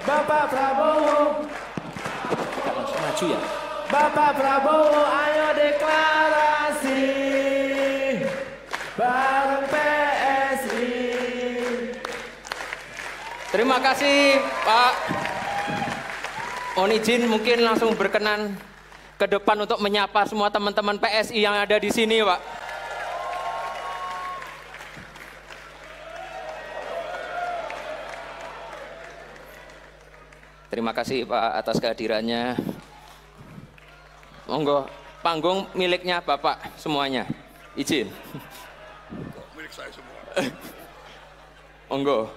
Bapak Prabowo. Langsung maju ya. Bapak Prabowo, ayo deklarasi bareng PSI. Terima kasih Pak. Mohon izin mungkin langsung berkenan ke depan untuk menyapa semua teman-teman PSI yang ada di sini, Pak. Terima kasih Pak atas kehadirannya. Monggo, panggung miliknya Bapak semuanya. Izin. Milik saya semua. Monggo.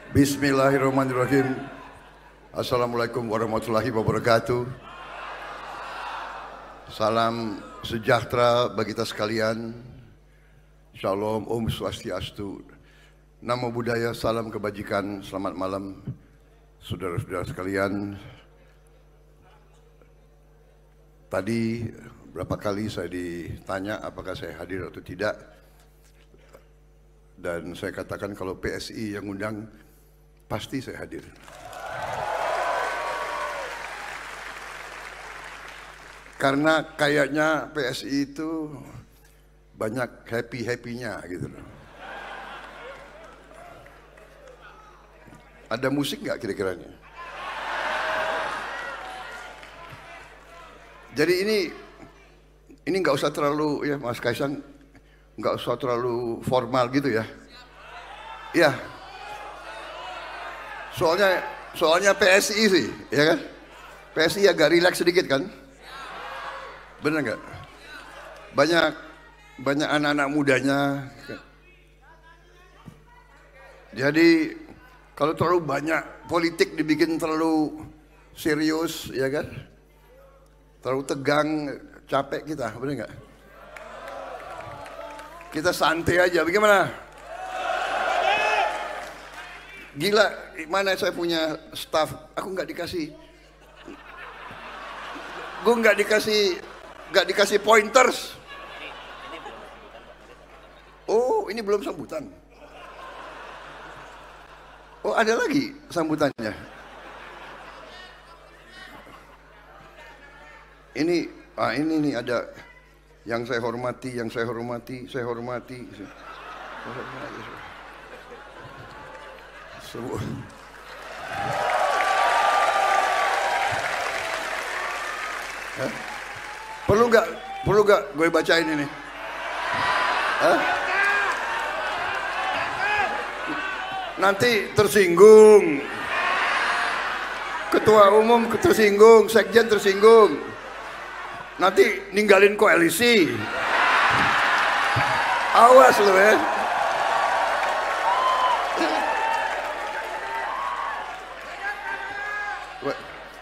Bismillahirrahmanirrahim. Assalamualaikum warahmatullahi wabarakatuh. Salam sejahtera bagi kita sekalian. Shalom, Om Swastiastu. Namo Buddhaya, salam kebajikan. Selamat malam saudara-saudara sekalian. Tadi berapa kali saya ditanya apakah saya hadir atau tidak. Dan saya katakan kalau PSI yang undang, pasti saya hadir. Karena kayaknya PSI itu banyak happy-happy-nya gitu loh. Ada musik nggak kira-kiranya? Jadi ini nggak usah terlalu ya Mas Kaisang, nggak usah terlalu formal gitu ya. Iya. Soalnya PSI sih, ya kan? PSI agak rileks sedikit kan? Bener nggak? Banyak anak-anak mudanya. Jadi kalau terlalu banyak politik dibikin terlalu serius, ya kan? Terlalu tegang, capek kita, bener nggak? Kita santai aja, bagaimana? Gila, mana saya punya staff, aku nggak dikasih, gue nggak dikasih pointers. Oh, ini belum sambutan. Oh, ada lagi sambutannya. Ini nih ada yang saya hormati, saya hormati. Semua. Perlu nggak gue bacain ini? Hah? Nanti tersinggung. Ketua umum tersinggung, sekjen tersinggung. Nanti ninggalin koalisi. Awas lo ya.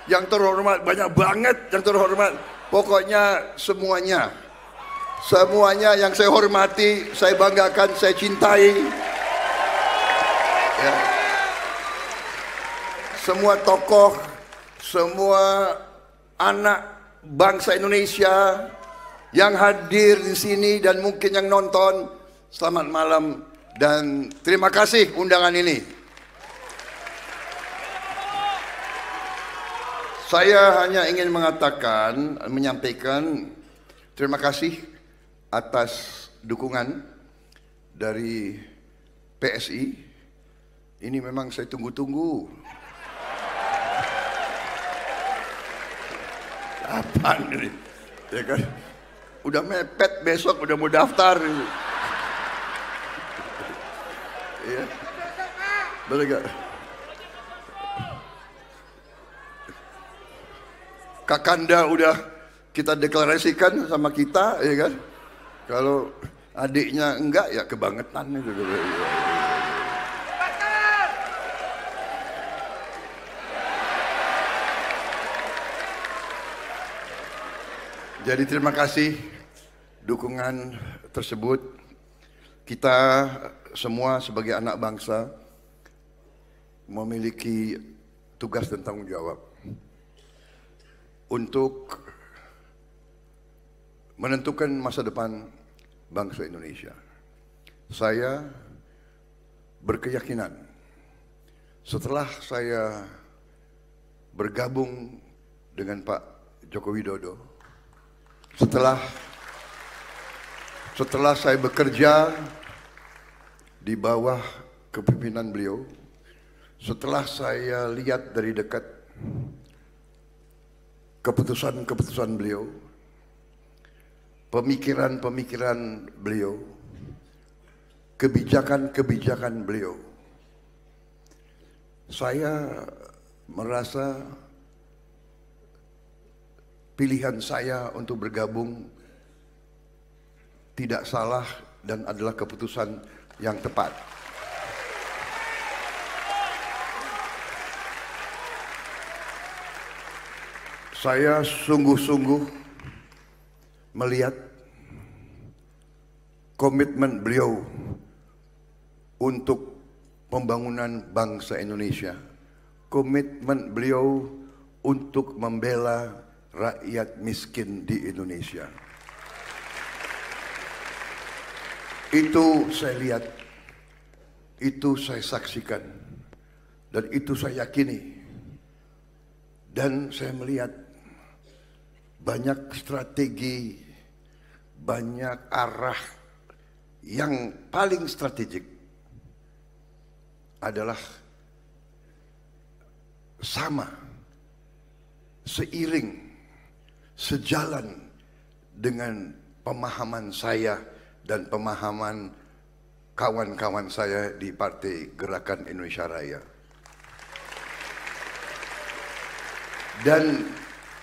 Yang terhormat banyak banget yang terhormat. Pokoknya semuanya yang saya hormati, saya banggakan, saya cintai. Ya. Semua tokoh, semua anak bangsa Indonesia yang hadir di sini dan mungkin yang nonton, selamat malam dan terima kasih undangan ini. Saya hanya ingin menyampaikan terima kasih atas dukungan dari PSI. Ini memang saya tunggu-tunggu. Apaan ini? Ya kan? Udah mepet, besok udah mau daftar. Iya. Betul gak? Kakanda udah kita deklarasikan sama kita, ya kan? Kalau adiknya enggak, ya kebangetan itu. Jadi terima kasih dukungan tersebut. Kita semua sebagai anak bangsa memiliki tugas dan tanggung jawab untuk menentukan masa depan bangsa Indonesia. Saya berkeyakinan setelah saya bergabung dengan Pak Joko Widodo, setelah saya bekerja di bawah kepemimpinan beliau, setelah saya lihat dari dekat keputusan-keputusan beliau, pemikiran-pemikiran beliau, kebijakan-kebijakan beliau, saya merasa pilihan saya untuk bergabung tidak salah dan adalah keputusan yang tepat. Saya sungguh-sungguh melihat komitmen beliau untuk pembangunan bangsa Indonesia, komitmen beliau untuk membela rakyat miskin di Indonesia. Itu saya lihat, itu saya saksikan, dan itu saya yakini. Dan saya melihat banyak strategi, banyak arah yang paling strategik adalah sama, seiring, sejalan dengan pemahaman saya dan pemahaman kawan-kawan saya di Partai Gerakan Indonesia Raya. Dan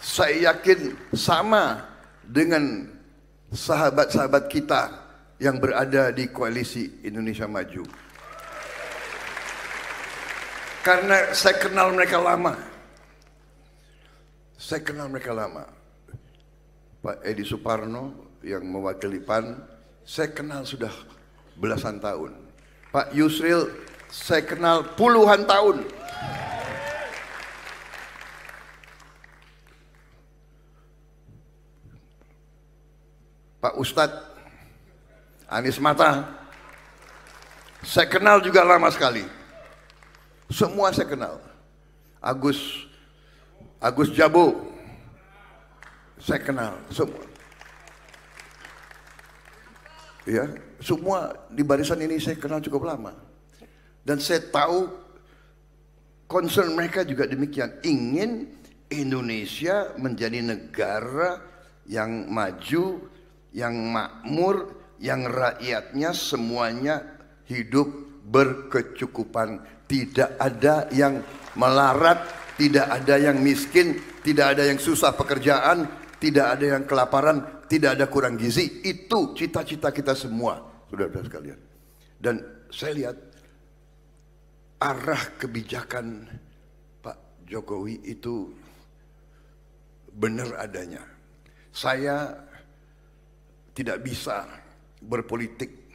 saya yakin sama dengan sahabat-sahabat kita yang berada di Koalisi Indonesia Maju. Karena saya kenal mereka lama. Saya kenal mereka lama. Pak Edi Suparno yang mewakili PAN, saya kenal sudah belasan tahun. Pak Yusril, saya kenal puluhan tahun. Pak Ustadz Anies Mata, saya kenal juga lama sekali. Semua saya kenal. Agus Jabo, saya kenal semua. Ya, semua di barisan ini saya kenal cukup lama. Dan saya tahu concern mereka juga demikian. Ingin Indonesia menjadi negara yang maju, yang makmur, yang rakyatnya semuanya hidup berkecukupan. Tidak ada yang melarat, tidak ada yang miskin, tidak ada yang susah pekerjaan, tidak ada yang kelaparan, tidak ada kurang gizi. Itu cita-cita kita semua, saudara-saudara sekalian. Dan saya lihat arah kebijakan Pak Jokowi itu benar adanya. Saya tidak bisa berpolitik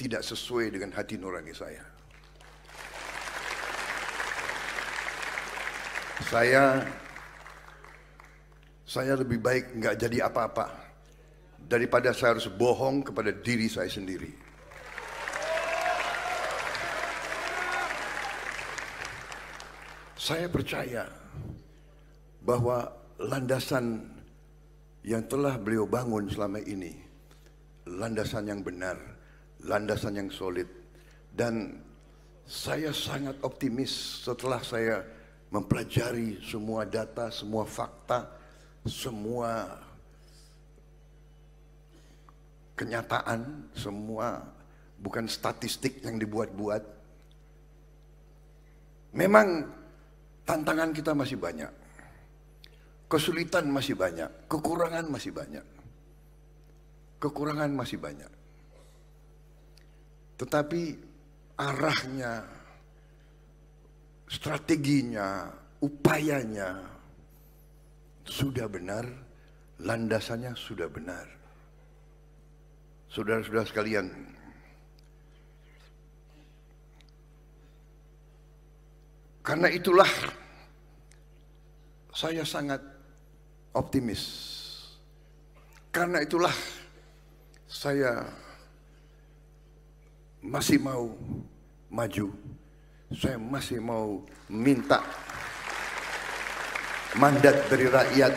tidak sesuai dengan hati nurani saya. Saya lebih baik nggak jadi apa-apa daripada saya harus bohong kepada diri saya sendiri. Saya percaya bahwa landasan yang telah beliau bangun selama ini, landasan yang benar, landasan yang solid. Dan saya sangat optimis setelah saya mempelajari semua data, semua fakta, semua kenyataan, semua bukan statistik yang dibuat-buat. Memang tantangan kita masih banyak, kesulitan masih banyak, kekurangan masih banyak. Kekurangan masih banyak. Tetapi arahnya, strateginya, upayanya sudah benar, landasannya sudah benar. saudara-saudara sekalian, karena itulah saya sangat optimis. Karena itulah saya masih mau maju. Saya masih mau minta mandat dari rakyat.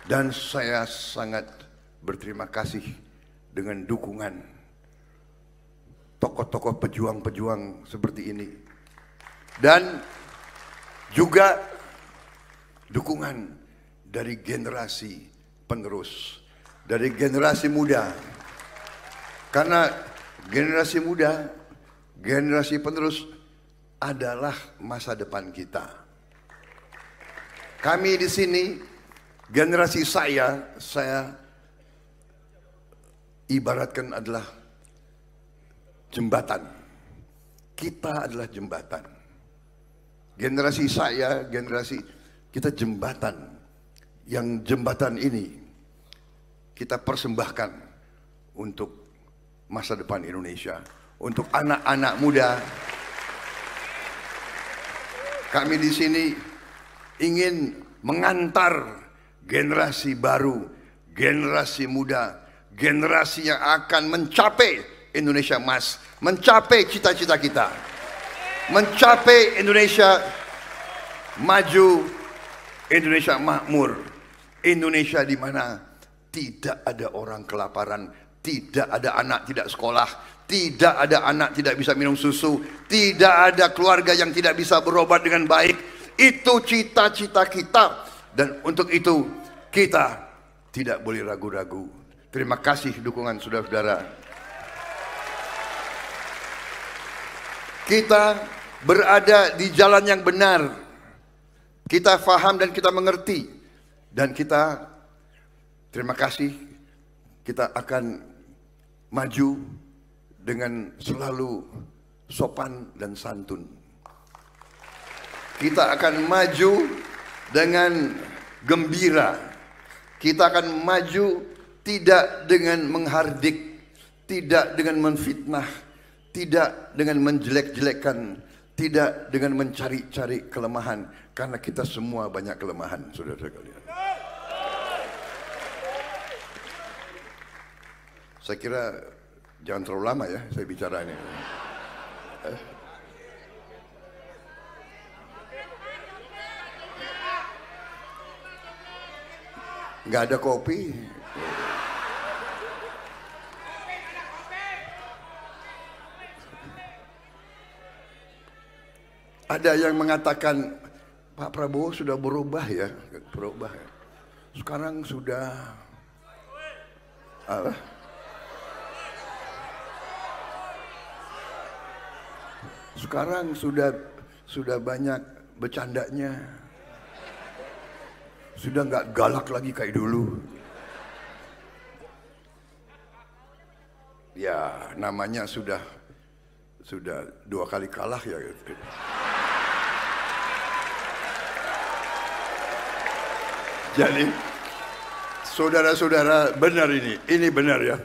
Dan saya sangat berterima kasih dengan dukungan tokoh-tokoh pejuang-pejuang seperti ini. Dan juga dukungan dari generasi penerus, dari generasi muda. Karena generasi muda, generasi penerus adalah masa depan kita. Kami di sini, generasi saya ibaratkan adalah jembatan. Kita adalah jembatan. Generasi saya, generasi kita jembatan. Yang jembatan ini kita persembahkan untuk masa depan Indonesia, untuk anak-anak muda. Kami di sini ingin mengantar generasi baru, generasi muda, generasi yang akan mencapai Indonesia emas, mencapai cita-cita kita, mencapai Indonesia maju, Indonesia makmur, Indonesia di mana tidak ada orang kelaparan, tidak ada anak tidak sekolah, tidak ada anak tidak bisa minum susu, tidak ada keluarga yang tidak bisa berobat dengan baik. Itu cita-cita kita, dan untuk itu kita tidak boleh ragu-ragu. Terima kasih dukungan saudara-saudara. Kita berada di jalan yang benar. Kita faham dan kita mengerti. Dan kita, terima kasih, kita akan maju dengan selalu sopan dan santun. Kita akan maju dengan gembira. Kita akan maju tidak dengan menghardik, tidak dengan menfitnah, tidak dengan menjelek-jelekkan, tidak dengan mencari-cari kelemahan, karena kita semua banyak kelemahan, saudara-saudara kalian. Saya kira jangan terlalu lama ya saya bicara ini. Nggak ada kopi. Ada yang mengatakan Pak Prabowo sudah berubah ya, berubah. Sekarang sudah apa? Sekarang sudah banyak bercandanya, sudah nggak galak lagi kayak dulu. Ya namanya sudah 2 kali kalah ya. Jadi saudara-saudara, benar ini benar ya.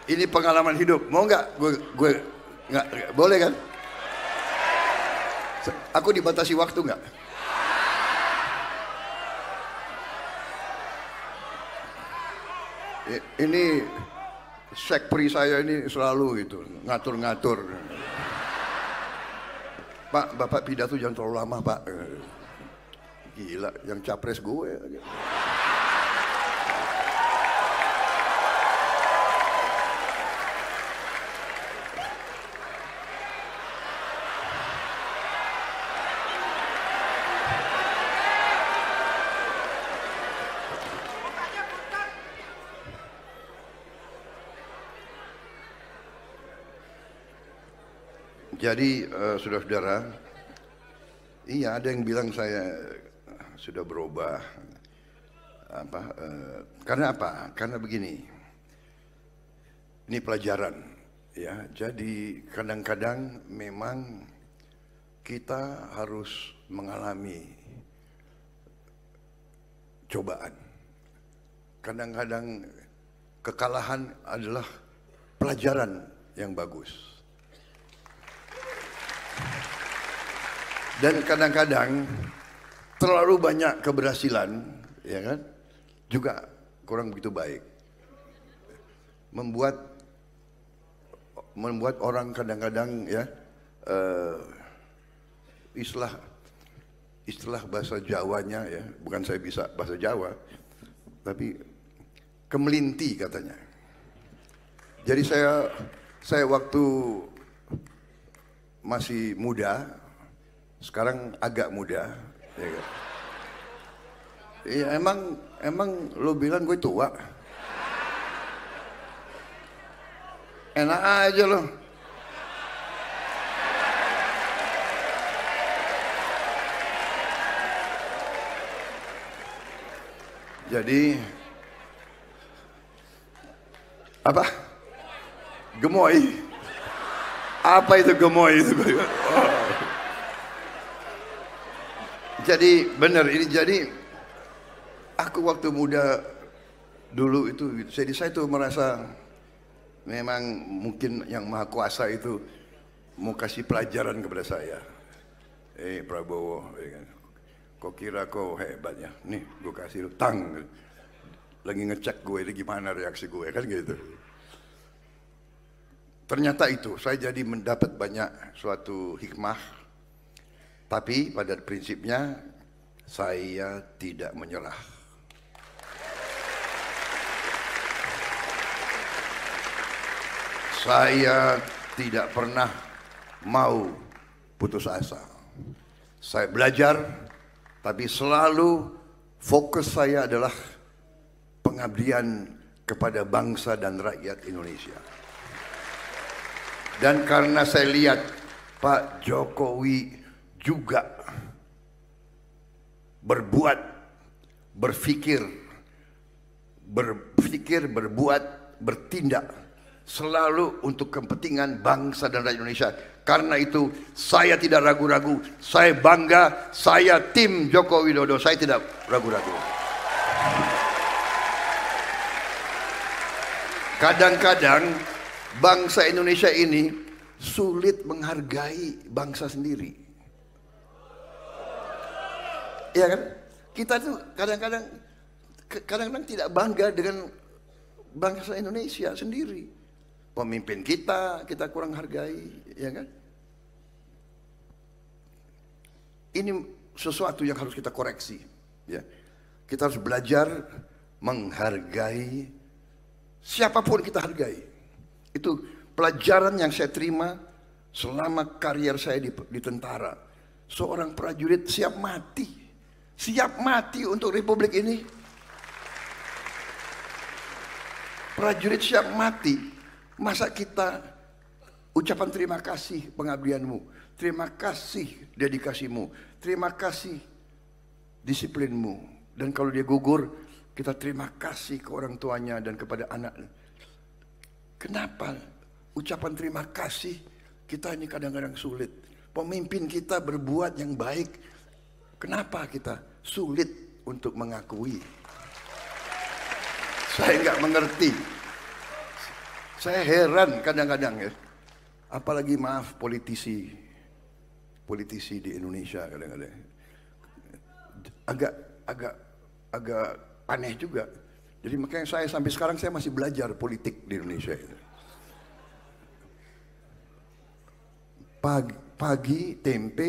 Ini pengalaman hidup. Mau nggak? Gue nggak boleh kan? Aku dibatasi waktu nggak? Ini sekpri saya ini selalu itu ngatur-ngatur. Pak, Bapak pidato jangan terlalu lama Pak. Gila, yang capres gue. Jadi saudara-saudara, iya ada yang bilang saya sudah berubah. Karena apa? Karena begini. Ini pelajaran, ya. Jadi kadang-kadang memang kita harus mengalami cobaan. Kadang-kadang kekalahan adalah pelajaran yang bagus. Dan kadang-kadang terlalu banyak keberhasilan, ya kan, juga kurang begitu baik. Membuat orang kadang-kadang ya istilah bahasa Jawanya ya, bukan saya bisa bahasa Jawa, tapi kemelinti katanya. Jadi saya waktu masih muda, sekarang agak muda, ya kan? Iya, emang lo bilang gue tua? Enak aja lo. Jadi apa? Gemoy. Apa itu gemoy itu? Oh. Jadi benar ini, jadi aku waktu muda dulu itu, jadi saya tuh merasa memang mungkin yang Maha Kuasa itu mau kasih pelajaran kepada saya. Prabowo, ya kan? Kau kira kau hebat ya? Nih, gue kasih lu tang. Lagi ngecek gue, ini gimana reaksi gue, kan gitu. Ternyata itu, saya jadi mendapat banyak suatu hikmah. Tapi pada prinsipnya, saya tidak menyerah. Saya tidak pernah mau putus asa. Saya belajar, tapi selalu fokus saya adalah pengabdian kepada bangsa dan rakyat Indonesia. Dan karena saya lihat Pak Jokowi juga berbuat, berpikir, berbuat, bertindak selalu untuk kepentingan bangsa dan rakyat Indonesia. Karena itu saya tidak ragu-ragu, saya bangga, saya tim Joko Widodo, saya tidak ragu-ragu. Kadang-kadang bangsa Indonesia ini sulit menghargai bangsa sendiri. Ya kan? Kita tuh kadang-kadang tidak bangga dengan bangsa Indonesia sendiri. Pemimpin kita kurang hargai, ya kan? Ini sesuatu yang harus kita koreksi, ya. Kita harus belajar menghargai siapapun kita hargai. Itu pelajaran yang saya terima selama karier saya di tentara. Seorang prajurit siap mati untuk republik ini. Prajurit siap mati. Masa kita ucapan terima kasih pengabdianmu, terima kasih dedikasimu, terima kasih disiplinmu. Dan kalau dia gugur, kita terima kasih ke orang tuanya dan kepada anak. Kenapa ucapan terima kasih kita ini kadang-kadang sulit? Pemimpin kita berbuat yang baik, kenapa kita sulit untuk mengakui? Saya nggak mengerti. Saya heran kadang-kadang ya, apalagi maaf politisi di Indonesia kadang-kadang agak aneh juga. Jadi makanya saya sampai sekarang saya masih belajar politik di Indonesia. Pagi tempe,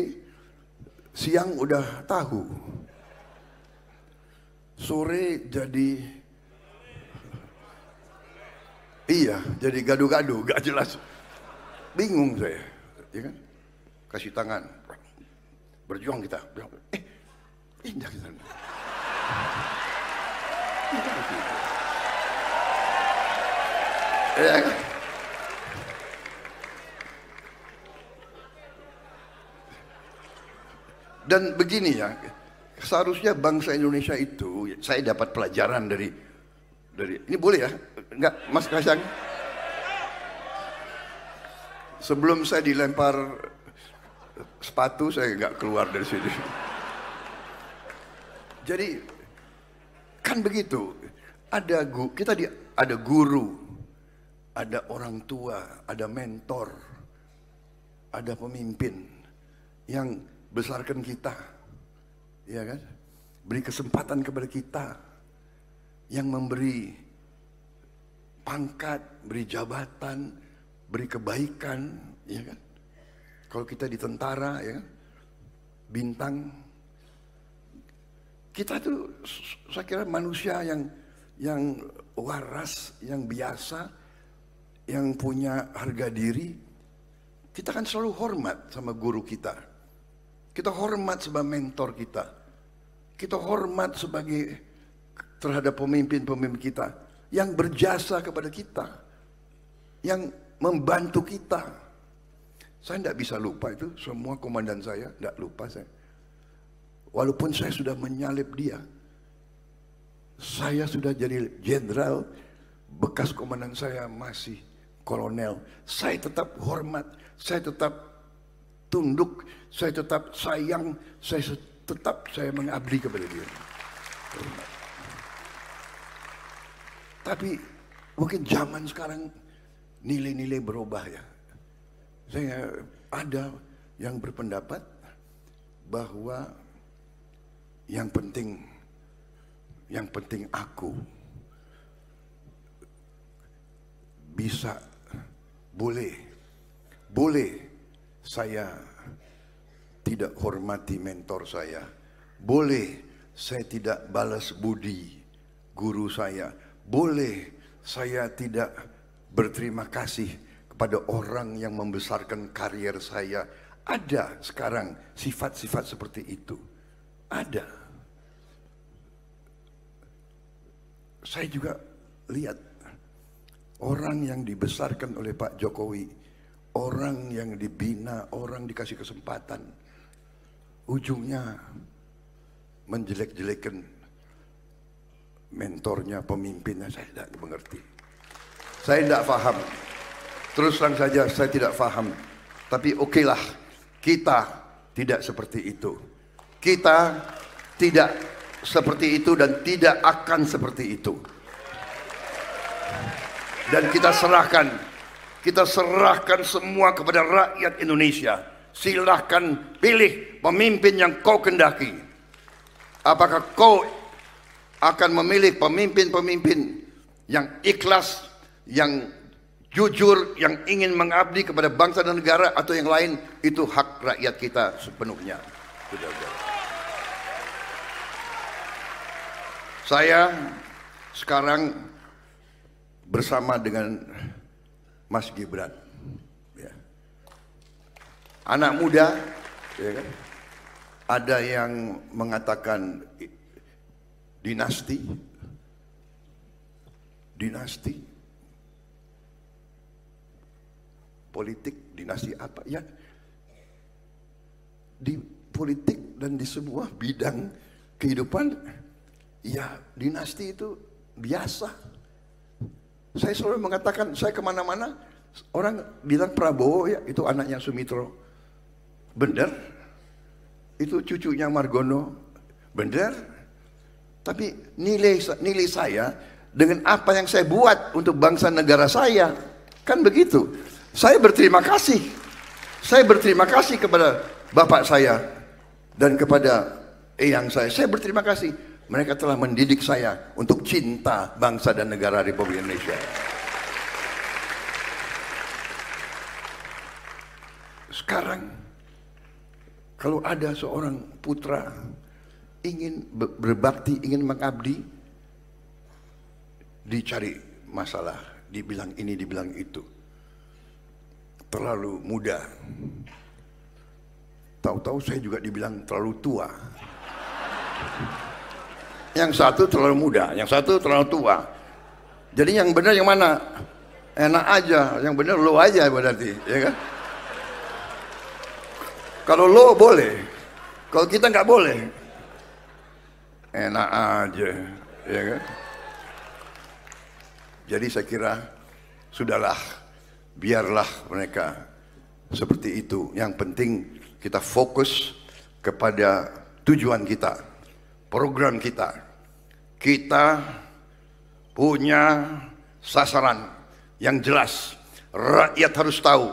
siang udah tahu, sore jadi iya, jadi gaduh-gaduh, gak jelas. Bingung saya, ya kan? Kasih tangan, berjuang kita. Indah kita. Ya kan? Dan begini ya, seharusnya bangsa Indonesia itu, saya dapat pelajaran dari ini boleh ya? Enggak, Mas Kasyang? Sebelum saya dilempar sepatu, saya enggak keluar dari sini. Jadi, kan begitu. Kita ada guru, ada orang tua, ada mentor, ada pemimpin yang besarkan kita, ya kan? Beri kesempatan kepada kita, yang memberi pangkat, beri jabatan, beri kebaikan, ya kan? Kalau kita di tentara, ya kan? Bintang. Kita tuh, saya kira manusia yang waras, yang biasa, yang punya harga diri. Kita kan selalu hormat sama guru kita. Kita hormat sebagai mentor kita. Kita hormat sebagai terhadap pemimpin-pemimpin kita yang berjasa kepada kita, yang membantu kita. Saya tidak bisa lupa itu, semua komandan saya, tidak lupa saya. Walaupun saya sudah menyalip dia, saya sudah jadi jenderal, bekas komandan saya masih kolonel. Saya tetap hormat, saya tetap tunduk, saya tetap sayang, saya mengabdi kepada dia. Hormat. Tapi mungkin zaman sekarang nilai-nilai berubah ya. Saya ada yang berpendapat bahwa yang penting aku bisa, boleh saya tidak hormati mentor saya, boleh saya tidak balas budi guru saya, boleh saya tidak berterima kasih kepada orang yang membesarkan karier saya. Ada sekarang sifat-sifat seperti itu, ada. Saya juga lihat orang yang dibesarkan oleh Pak Jokowi, orang yang dibina, orang dikasih kesempatan, ujungnya menjelek-jelekan mentornya, pemimpinnya. Saya tidak mengerti, saya tidak paham. Terus terang saja saya tidak paham. Tapi okelah, kita tidak seperti itu. Kita tidak seperti itu dan tidak akan seperti itu. Dan kita serahkan semua kepada rakyat Indonesia. Silahkan pilih pemimpin yang kau kendaki. Apakah kau akan memilih pemimpin-pemimpin yang ikhlas, yang jujur, yang ingin mengabdi kepada bangsa dan negara, atau yang lain? Itu hak rakyat kita sepenuhnya. Saya sekarang bersama dengan Mas Gibran, ya. Anak muda, ya kan? Ada yang mengatakan dinasti, politik, dinasti apa ya? Di politik dan di semua bidang kehidupan, ya dinasti itu biasa. Saya selalu mengatakan, saya kemana-mana orang bilang Prabowo ya itu anaknya Sumitro, benar. Itu cucunya Margono, benar. Tapi nilai saya dengan apa yang saya buat untuk bangsa negara saya, kan begitu. Saya berterima kasih. Saya berterima kasih kepada bapak saya dan kepada eyang saya. Saya berterima kasih. Mereka telah mendidik saya untuk cinta bangsa dan negara Republik Indonesia. Sekarang, kalau ada seorang putra ingin berbakti, ingin mengabdi, dicari masalah, dibilang ini, dibilang itu. Terlalu muda. Tahu-tahu saya juga dibilang terlalu tua. Yang satu terlalu muda, yang satu terlalu tua. Jadi yang benar yang mana? Enak aja, yang benar lo aja berarti, ya kan? Kalau lo boleh, kalau kita nggak boleh. Enak aja, ya kan? Jadi saya kira sudahlah, biarlah mereka seperti itu. Yang penting kita fokus kepada tujuan kita. Program kita. Kita punya sasaran yang jelas. Rakyat harus tahu.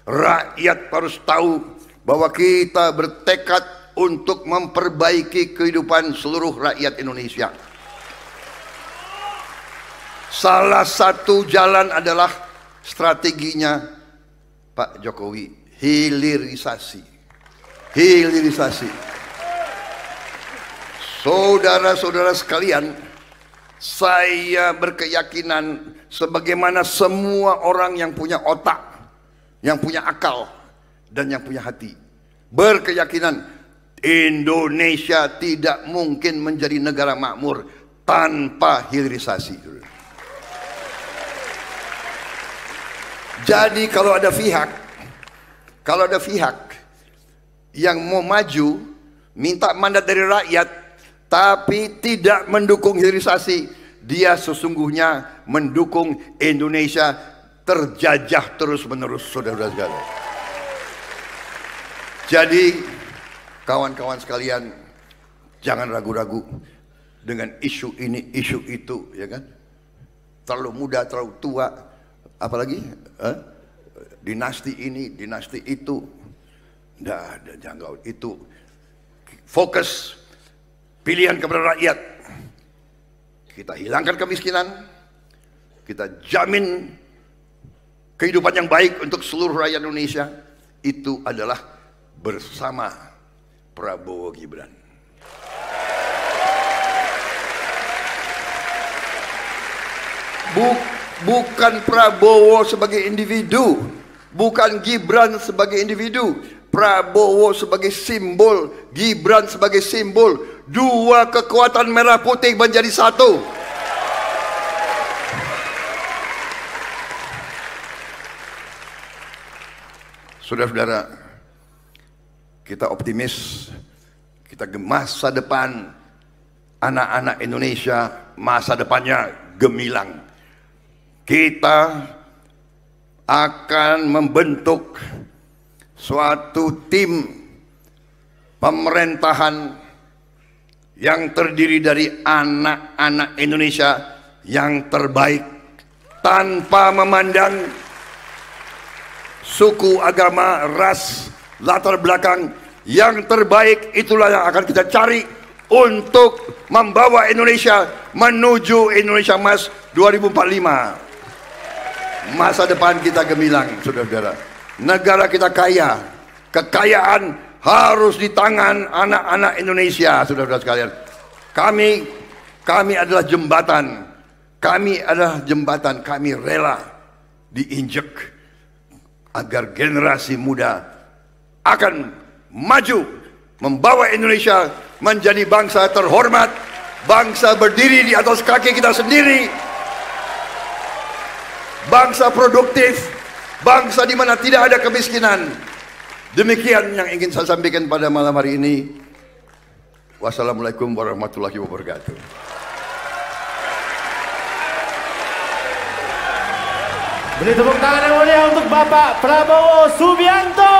Rakyat harus tahu bahwa kita bertekad untuk memperbaiki kehidupan seluruh rakyat Indonesia. Salah satu jalan adalah strateginya Pak Jokowi, hilirisasi. Hilirisasi. Saudara-saudara sekalian, saya berkeyakinan sebagaimana semua orang yang punya otak, yang punya akal, dan yang punya hati berkeyakinan Indonesia tidak mungkin menjadi negara makmur tanpa hilirisasi. Jadi kalau ada pihak yang mau maju minta mandat dari rakyat tapi tidak mendukung hilirisasi, dia sesungguhnya mendukung Indonesia terjajah terus-menerus, saudara-saudara sekalian. Jadi kawan-kawan sekalian, jangan ragu-ragu dengan isu ini, isu itu, ya kan? Terlalu muda, terlalu tua, apalagi dinasti ini, dinasti itu. Jangan itu. Fokus pilihan kepada rakyat. Kita hilangkan kemiskinan, kita jamin kehidupan yang baik untuk seluruh rakyat Indonesia. Itu adalah bersama Prabowo Gibran. Bukan Prabowo sebagai individu, bukan Gibran sebagai individu. Prabowo sebagai simbol, Gibran sebagai simbol. Dua kekuatan merah putih menjadi satu. Saudara-saudara, kita optimis, kita masa depan anak-anak Indonesia, masa depannya gemilang. Kita akan membentuk suatu tim pemerintahan yang terdiri dari anak-anak Indonesia yang terbaik tanpa memandang suku, agama, ras, latar belakang. Yang terbaik itulah yang akan kita cari untuk membawa Indonesia menuju Indonesia Emas 2045. Masa depan kita gemilang, saudara-saudara. Negara kita kaya, kekayaan harus di tangan anak-anak Indonesia, saudara-saudara sekalian. Kami adalah jembatan, kami rela diinjek agar generasi muda akan maju membawa Indonesia menjadi bangsa terhormat, bangsa berdiri di atas kaki kita sendiri, bangsa produktif, bangsa di mana tidak ada kemiskinan. Demikian yang ingin saya sampaikan pada malam hari ini. Wassalamualaikum warahmatullahi wabarakatuh. Beri tepuk tangan yang mulia untuk Bapak Prabowo Subianto.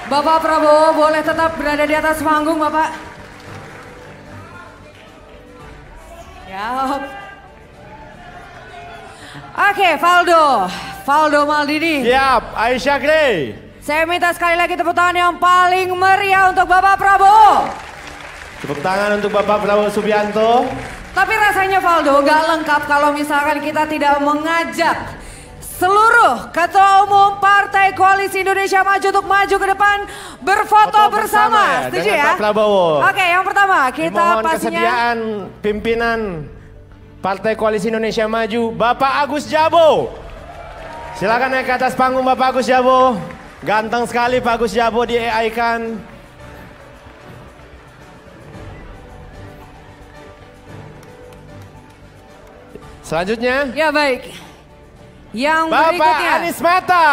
Bapak Prabowo boleh tetap berada di atas panggung, Bapak. Siap. Oke, Valdo Maldini. Siap, Aisyah Grey. Saya minta sekali lagi tepuk tangan yang paling meriah untuk Bapak Prabowo. Tepuk tangan untuk Bapak Prabowo Subianto. Tapi rasanya Valdo nggak lengkap kalau misalkan kita tidak mengajak seluruh ketua umum Partai Koalisi Indonesia Maju untuk maju ke depan berfoto bersama. Setuju ya? Pak Prabowo. Oke, yang pertama kita Dimohon pastinya kesediaan pimpinan Partai Koalisi Indonesia Maju, Bapak Agus Jabo. Silakan naik ke atas panggung Bapak Agus Jabo. Ganteng sekali Pak Agus Jabo di AI-kan. Selanjutnya. Ya baik. Yang Bapak berikutnya. Anies Mata.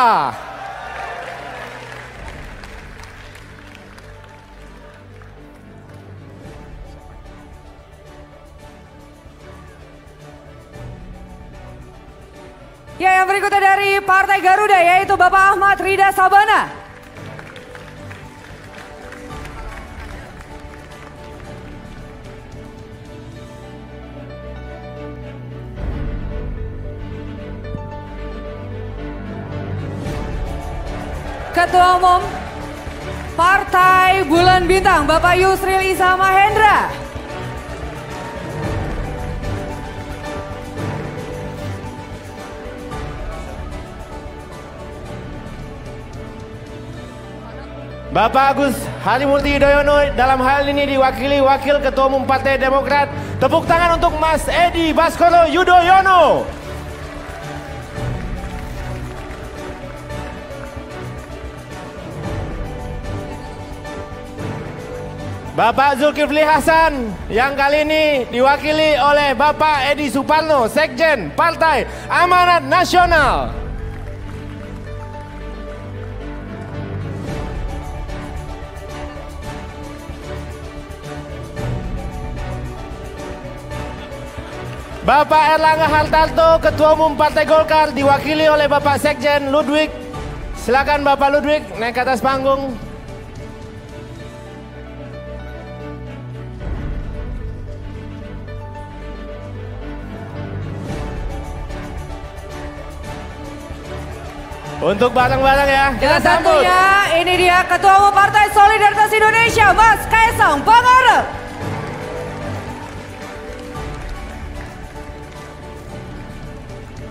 Ya, yang berikutnya dari Partai Garuda yaitu Bapak Ahmad Rida Sabana. Ketua Umum Partai Bulan Bintang, Bapak Yusril Isa Mahendra. Bapak Agus Harimurti Yudhoyono dalam hal ini diwakili Wakil Ketua Umum Partai Demokrat. Tepuk tangan untuk Mas Edi Baskoro Yudhoyono. Bapak Zulkifli Hasan yang kali ini diwakili oleh Bapak Edi Suparno, Sekjen Partai Amanat Nasional. Bapak Erlangga Hartarto, Ketua Umum Partai Golkar, diwakili oleh Bapak Sekjen Ludwig. Silakan Bapak Ludwig naik ke atas panggung. Untuk bareng-bareng ya, kita Dan sambut. tentunya ini dia Ketua Umum Partai Solidaritas Indonesia, Mas Kaisang Pangarep.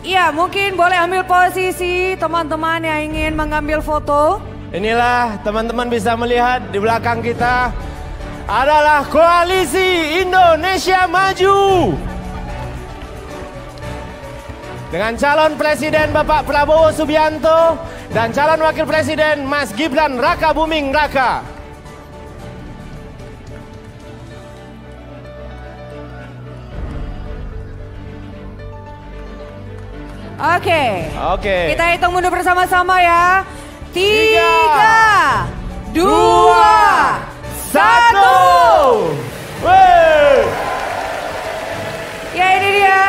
Iya, mungkin boleh ambil posisi teman-teman yang ingin mengambil foto. Inilah teman-teman bisa melihat di belakang kita adalah Koalisi Indonesia Maju. Dengan calon presiden Bapak Prabowo Subianto dan calon wakil presiden Mas Gibran Raka Buming Raka. Oke. Kita Oke. hitung mundur bersama-sama ya. 3, 2, 1. Wey. Ya ini dia.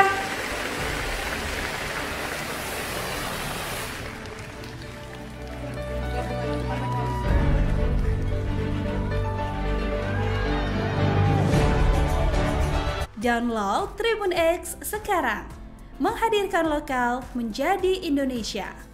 Download Tribun X sekarang. Menghadirkan lokal menjadi Indonesia.